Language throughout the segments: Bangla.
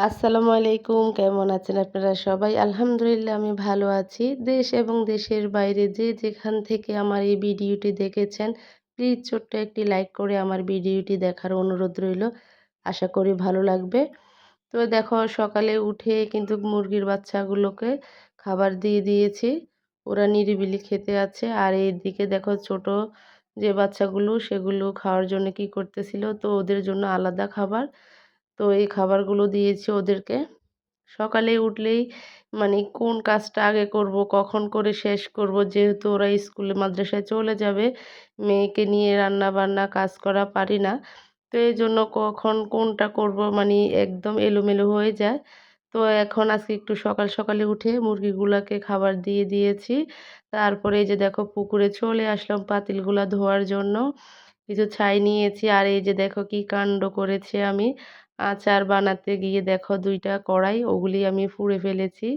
আসসালামু আলাইকুম। কেমন আছেন আপনারা সবাই? আলহামদুলিল্লাহ আমি ভালো আছি। দেশ এবং দেশের বাইরে যে যেখান থেকে আমার এই ভিডিওটি দেখেছেন, প্লিজ ছোট্ট একটি লাইক করে আমার ভিডিওটি দেখার অনুরোধ রইলো। আশা করি ভালো লাগবে। তো দেখো সকালে উঠে কিন্তু মুরগির বাচ্চাগুলোকে খাবার দিয়ে দিয়েছি। ওরা নিরিবিলি খেতে আছে। আর এইদিকে দেখো ছোট যে বাচ্চাগুলো সেগুলো খাওয়ার জন্য কি করতেছিল, তো ওদের জন্য আলাদা খাবার। তো এই খাবারগুলো দিয়েছি ওদেরকে। সকালে উঠলেই মানে কোন কাজটা আগে করব, কখন করে শেষ করব, যেহেতু ওরা স্কুলে মাদ্রাসায় চলে যাবে। মেয়েকে নিয়ে রান্না-বান্না কাজ করা পারি না। তো এজন্য কখন কোনটা করব মানে একদম এলোমেলো হয়ে যায়। তো এখন আজকে একটু সকাল সকালে উঠে মুরগিগুলাকে খাবার দিয়ে দিয়েছি। তারপরে এই যে দেখো পুকুরে চলে আসলাম পাতিলগুলা ধোয়ার জন্য। কিছু ছাই নিয়েছি। আর এই যে দেখো কি কাণ্ড করেছি আমি। আচার বানাতে গিয়ে দেখো ২ টা কড়াই ওগুলি আমি পুড়ে ফেলেছি।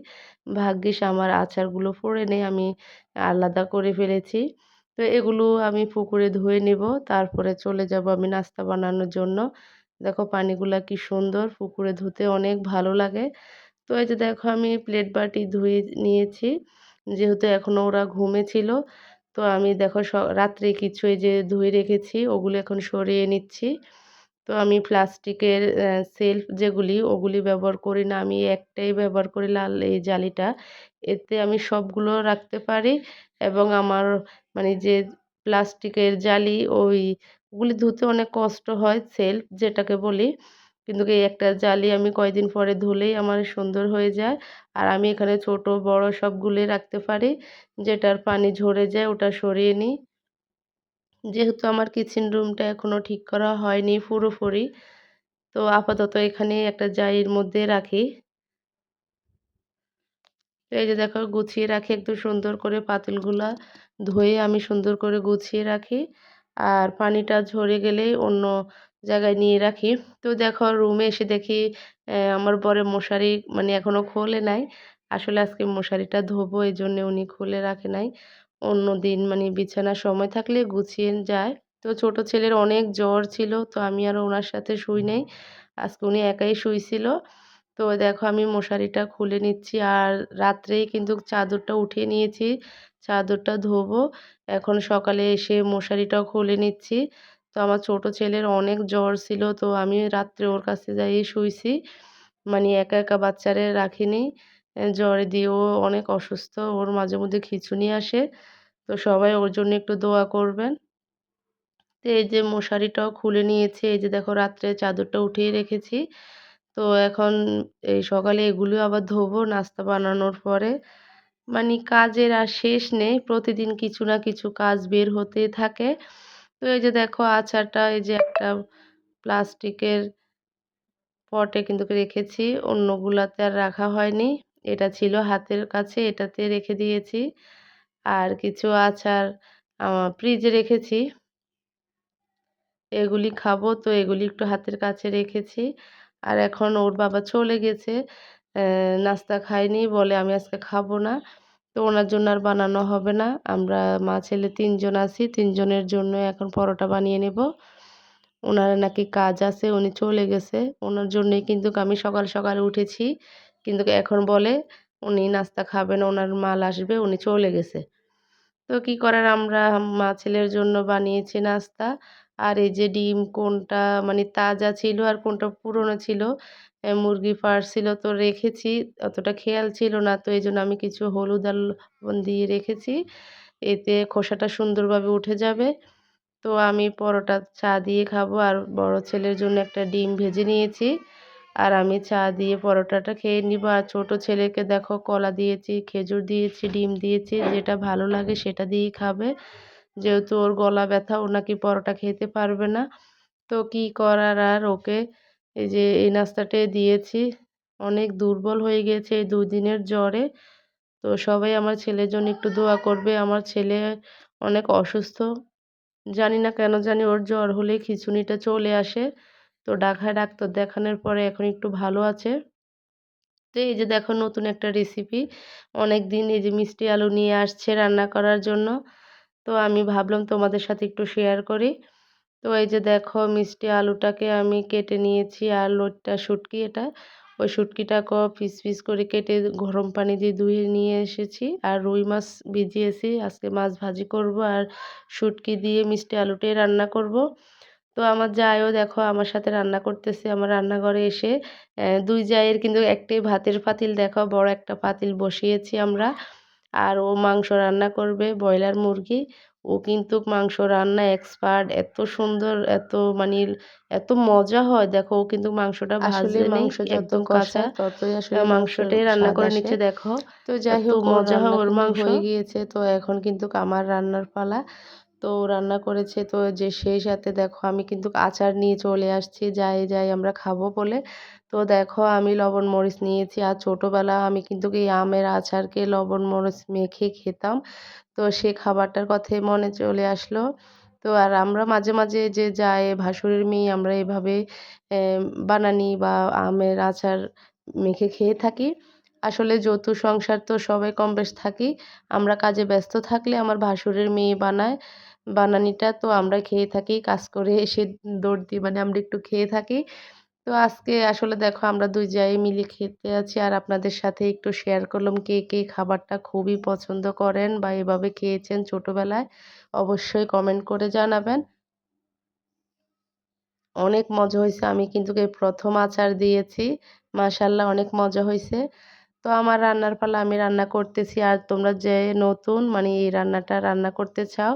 ভাগ্যিস আমার আচারগুলো পড়ে নেই, আমি আলাদা করে ফেলেছি। তো এগুলো আমি পুকুরে ধুয়ে নিব। তারপরে চলে যাব আমি নাস্তা বানানোর জন্য। দেখো পানিগুলা কি সুন্দর, পুকুরে ধুতে অনেক ভালো লাগে। তো এই যে দেখো আমি প্লেট বাটি ধুয়ে নিয়েছি। যেহেতু এখনো ওরা ঘুমে ছিল। তো আমি দেখো রাত্রে কিছু এই যে ধুয়ে রেখেছি ওগুলো এখন সরিয়ে নিচ্ছি। তো আমি প্লাস্টিকের সেলফ যেগুলি ওগুলি ব্যবহার করি না। আমি একটাই ব্যবহার করি, লাল এই জালিটা। এতে আমি সবগুলো রাখতে পারি এবং আমার মানে যে প্লাস্টিকের জালি ওগুলি ধুতে অনেক কষ্ট হয়, সেলফ যেটাকে বলি। কিন্তু এই একটা জালি আমি কয়দিন পরে ধুলেই আমার সুন্দর হয়ে যায়। আর আমি এখানে ছোট বড় সবগুলোই রাখতে পারি। যেটার পানি ঝরে যায় ওটা সরিয়ে নিই। যেহেতু আমার কিচেন রুমটা এখনো ঠিক করা হয়নি পুরোপুরি, তো আপাতত এখানে একটা জারির মধ্যে রাখি। তো এই যে দেখো গুছিয়ে রাখি একদম সুন্দর করে, পাতিলগুলা ধুয়ে আমি সুন্দর করে গুছিয়ে রাখি। আর পানিটা ঝরে গেলেই অন্য জায়গায় নিয়ে রাখি। তো দেখো রুমে এসে দেখি আমার বরের মশারি মানে এখনো খোলে নাই। আসলে আজকে মশারিটা ধোবো এজন্য উনি খুলে রাখে নাই। অন্যদিন মানে বিছানার সময় থাকলে গুছিয়ে যায়। তো ছোট ছেলের অনেক জ্বর ছিল, তো আমি আর উনার সাথে শুই নাই। আজকে উনি একাই শুইছিল। তো দেখো আমি মশারিটা খুলে নিচ্ছি। আর রাত্রেই কিন্তু চাদরটা উঠিয়ে নিয়েছি। চাদরটা ধোবো। এখন সকালে এসে মশারিটাও খুলে নিচ্ছি। তো আমার ছোট ছেলের অনেক জ্বর ছিল। তো আমি রাত্রে ওর কাছে যাইয়ে শুইছি। মানে একা, একা বাচ্চারে রাখিনি। জ্বর দিয়ে ও অনেক অসুস্থ। ওর মাঝে মধ্যে খিঁচুনি আসে। তো সবাই ওর জন্য একটু দোয়া করবেন। তো এই যে মশারিটাও খুলে নিয়েছি। এই যে দেখো রাত্রে চাদরটা উঠিয়ে রেখেছি। তো এখন এই সকালে এগুলো আবার ধোবো নাস্তা বানানোর পরে। মানে কাজের আর শেষ নেই। প্রতিদিন কিছু না কিছু কাজ বের হতেই থাকে। তো এই যে দেখো আচারটা এই যে একটা প্লাস্টিকের পটে কিন্তু রেখেছি। অন্যগুলাতে আর রাখা হয়নি। এটা ছিল হাতের কাছে, এটাতে রেখে দিয়েছি। আর কিছু আচার ফ্রিজে রেখেছি। এগুলি খাবো, তো এগুলি একটু হাতের কাছে রেখেছি। আর এখন ওর বাবা চলে গেছে। নাস্তা খায়নি বলে আমি আজকে খাবো না। তো ওনার জন্য আর বানানো হবে না। আমরা মা ছেলে ৩ জন আছি। ৩ জনের জন্য এখন পরোটা বানিয়ে নেব। উনার নাকি কাজ আছে, উনি চলে গেছে। উনার জন্যই কিন্তু আমি সকাল, সকাল উঠেছি। কিন্তু এখন বলে উনি নাস্তা খাবে না, উনার মাল আসবে, উনি চলে গেছে। তো কি করার, আমরা মা ছেলের জন্য বানিয়েছি নাস্তা। আর এই যে ডিম কোনটা মানে তাজা ছিল আর কোনটা পুরনো ছিল, মুরগি ফার্স ছিল তো রেখেছি। অতটা খেয়াল ছিল না। তো এজন্য আমি কিছু হলুদ আর লবণ দিয়ে রেখেছি। এতে খোসাটা সুন্দরভাবে উঠে যাবে। তো আমি পরোটা চা দিয়ে খাবো। আর বড় ছেলের জন্য একটা ডিম ভেজে নিয়েছি। আর আমি চা দিয়ে পরোটাটা খেয়ে নিবো। আর ছোট ছেলেকে দেখো কলা দিয়েছি, খেজুর দিয়েছি, ডিম দিয়েছি। যেটা ভালো লাগে সেটা দিয়েই খাবে। যেহেতু ওর গলা ব্যথা, ও নাকি পরোটা খেতে পারবে না। তো কি করার আর ওকে এই যে এই নাস্তাটাই দিয়েছি। অনেক দুর্বল হয়ে গিয়েছে এই ২ দিনের জ্বরে। তো সবাই আমার ছেলের জন্য একটু দোয়া করবে। আমার ছেলে অনেক অসুস্থ। জানি না কেন জানি ওর জ্বর হলেই খিঁচুনিটা চলে আসে। তো ডাক্তার দেখানোর পরে এখন একটু ভালো আছে। তো এই যে দেখো নতুন একটা রেসিপি। অনেকদিন এই যে মিষ্টি আলু নিয়ে আসছে রান্না করার জন্য। তো আমি ভাবলাম তোমাদের সাথে একটু শেয়ার করি। তো এই যে দেখো মিষ্টি আলুটাকে আমি কেটে নিয়েছি, আর লোটটা শুটকি এটা ওই শুটকিটাকেও পিস পিস করে কেটে গরম পানি দিয়ে ধুয়ে নিয়ে এসেছি। আর রুই মাছ ভিজিয়েছি। আজকে মাছ ভাজি করব আর শুটকি দিয়ে মিষ্টি আলুটাই রান্না করব। তো আমার জায়ও দেখো আমার সাথে রান্না করতেছে আমার রান্নাঘরে এসে। ২ জায়ের কিন্তু একটাই ভাতের পাতিল দেখো বড় একটা পাতিল বসিয়েছি আমরা। আর ও মাংস রান্না করবে ব্রয়লার মুরগি। ও কিন্তু মাংস রান্নায় এক্সপার্ট। এত সুন্দর মানে এত মজা হয় দেখো ও কিন্তু মাংসটা আসলে ভাজে নেই মাংস যত একদম কষা কাঁচা। ততই আসলে মাংসের মাংসটাই রান্না স্বাদ করে আসে। নিচ্ছে দেখো। তো যাই এত হোক ওর মজা হয় রান্না ওর কিন্তু মাংস। হয়ে গিয়েছে। তো এখন কিন্তু আমার রান্নার পালা। তো রান্না করেছে তো যে সেই সাথে দেখো আমি কিন্তু আচার নিয়ে চলে আসছি যাই আমরা খাবো বলে। তো দেখো আমি লবণ মরিচ নিয়েছি আর ছোটোবেলা আমি কিন্তু এই আমের আচারকে লবণ মরিচ মেখে খেতাম। তো সে খাবারটার কথাই মনে চলে আসলো। তো আর আমরা মাঝে মাঝে যে যাই ভাসুরের মেয়ে আমরা এভাবে বানানি বা আমের আচার মেখে খেয়ে থাকি। আসলে যৌথ সংসার তো সবাই কম বেশ থাকি। আমরা কাজে ব্যস্ত থাকলে আমার ভাসুরের মেয়ে বানায় বানানিটা তো আমরা খেয়ে থাকি। কাজ করে এসে দৌড় দিই মানে আমরা একটু খেয়ে থাকি। তো আজকে আসলে দেখো আমরা ২ জায়ে মিলে খেতে আছি আর আপনাদের সাথে একটু শেয়ার করলাম কে খাবারটা খুবই পছন্দ করেন বা এভাবে খেয়েছেন ছোটবেলায়। অবশ্যই কমেন্ট করে জানাবেন। অনেক মজা হইছে। আমি কিন্তু এই ১ম আচার দিয়েছি। মাশাআল্লাহ অনেক মজা হইছে। তো আমার রান্নার পালা আমি রান্না করতেছি। আর তোমরা যে নতুন মানে এই রান্নাটা রান্না করতে চাও,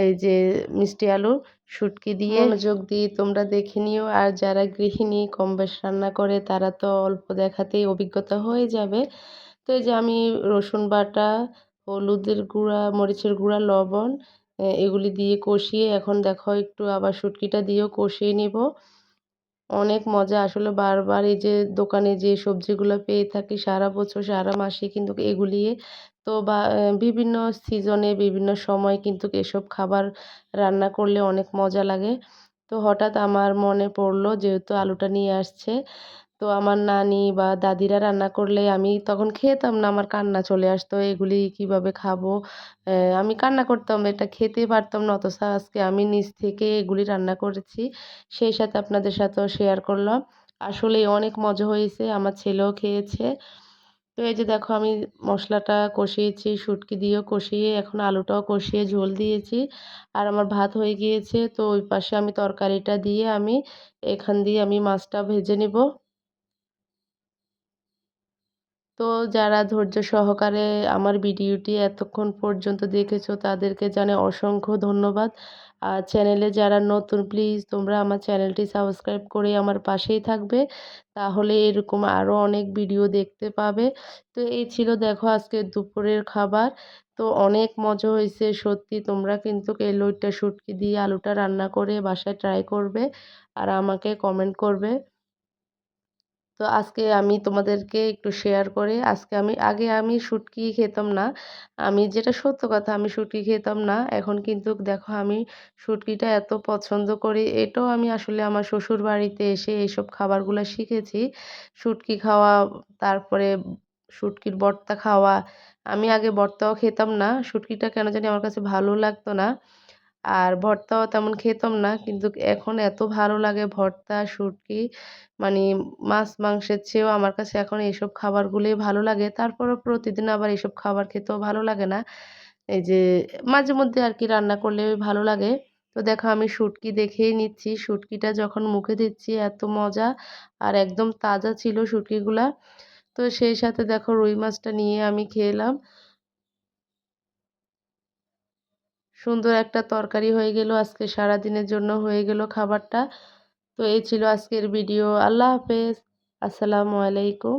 এই যে মিষ্টি আলু শুটকি দিয়ে মনোযোগ দিয়ে তোমরা দেখে নিও। আর যারা গৃহিণী কম-বেশ রান্না করে তারা তো অল্প দেখাতেই অভিজ্ঞতা হয়ে যাবে। তো এই যে আমি রসুন বাটা, হলুদের গুঁড়া, মরিচের গুঁড়া, লবণ এগুলি দিয়ে কষিয়ে এখন দেখো একটু আবার শুটকিটা দিয়েও কষিয়ে নিব। অনেক মজা আসলে বারবার এই যে দোকানে যে সবজিগুলো পেয়ে থাকি সারা বছর সারা মাসে কিন্তু এগুলি তো বা বিভিন্ন সিজনে বিভিন্ন সময় কিন্তু এসব খাবার রান্না করলে অনেক মজা লাগে। তো হঠাৎ আমার মনে পড়লো যেহেতু আলুটা নিয়ে আসছে তো আমার নানি বা দাদিরা রান্না করলে আমি তখন খেতাম না। আমার কান্না চলে আসতো। এগুলি কিভাবে খাবো? আমি কান্না করতাম। এটা খেতেই পারতাম না। অথচ আজকে আমি নিজ থেকে এগুলি রান্না করেছি। সেই সাথে আপনাদের সাথেও শেয়ার করলাম। আসলেই অনেক মজা হয়েছে। আমার ছেলেও খেয়েছে। তো এই যে দেখো আমি মসলাটা কষিয়েছি, শুটকি দিয়েও কষিয়ে এখন আলুটাও কষিয়ে ঝোল দিয়েছি। আর আমার ভাত হয়ে গিয়েছে। তো ওই পাশে আমি তরকারিটা দিয়ে এখান দিয়ে আমি মাছটা ভেজে নিব। তো যারা ধৈর্য সহকারে আমার ভিডিওটি এতক্ষণ পর্যন্ত দেখেছো তাদেরকে জানাই অসংখ্য ধন্যবাদ। আর চ্যানেলে যারা নতুন প্লিজ তোমরা আমার চ্যানেলটি সাবস্ক্রাইব করে আমার পাশেই থাকবে। তাহলে এরকম আরও অনেক ভিডিও দেখতে পাবে। তো এই ছিল দেখো আজকে দুপুরের খাবার। তো অনেক মজা হয়েছে সত্যি তোমরা কিন্তু এই লইট্টা শুটকি দিয়ে আলুটা রান্না করে বাসায় ট্রাই করবে আর আমাকে কমেন্ট করবে। তো আজকে আমি তোমাদেরকে একটু শেয়ার করে আজকে আগে আমি শুটকি খেতাম না। আমি যেটা সত্য কথা আমি শুটকি খেতাম না। এখন কিন্তু দেখো আমি শুটকিটা এত পছন্দ করি। এটাও আমি আসলে আমার শ্বশুরবাড়িতে এসে এসব খাবারগুলা শিখেছি। শুটকি খাওয়া, তারপরে শুটকির ভর্তা খাওয়া। আমি আগে ভর্তাও খেতাম না। শুটকিটা কেন জানি আমার কাছে ভালো লাগতো না। আর ভর্তাও তেমন খেতাম না। কিন্তু এখন এত ভালো লাগে ভর্তা, শুটকি মানে মাছ-মাংসের চেয়েও আমার কাছে এখন এইসব খাবারগুলোই ভালো লাগে। তারপরেও প্রতিদিন আবার এসব খাবার খেতেও ভালো লাগে না। এই যে মাঝেমধ্যে আরকি রান্না করলে ভালো লাগে। তো দেখো আমি শুটকি দেখেই নিচ্ছি। শুটকিটা যখন মুখে দিচ্ছি এত মজা আর একদম তাজা ছিল শুটকিগুলা। তো সেই সাথে দেখো রুই মাছটা নিয়ে আমি খেলাম। সুন্দর একটা তরকারি হয়ে গেল। আজকে সারাদিনের জন্য হয়ে গেল খাবারটা। তো এই ছিল আজকের ভিডিও। আল্লাহ হাফেজ। আসসালামু আলাইকুম।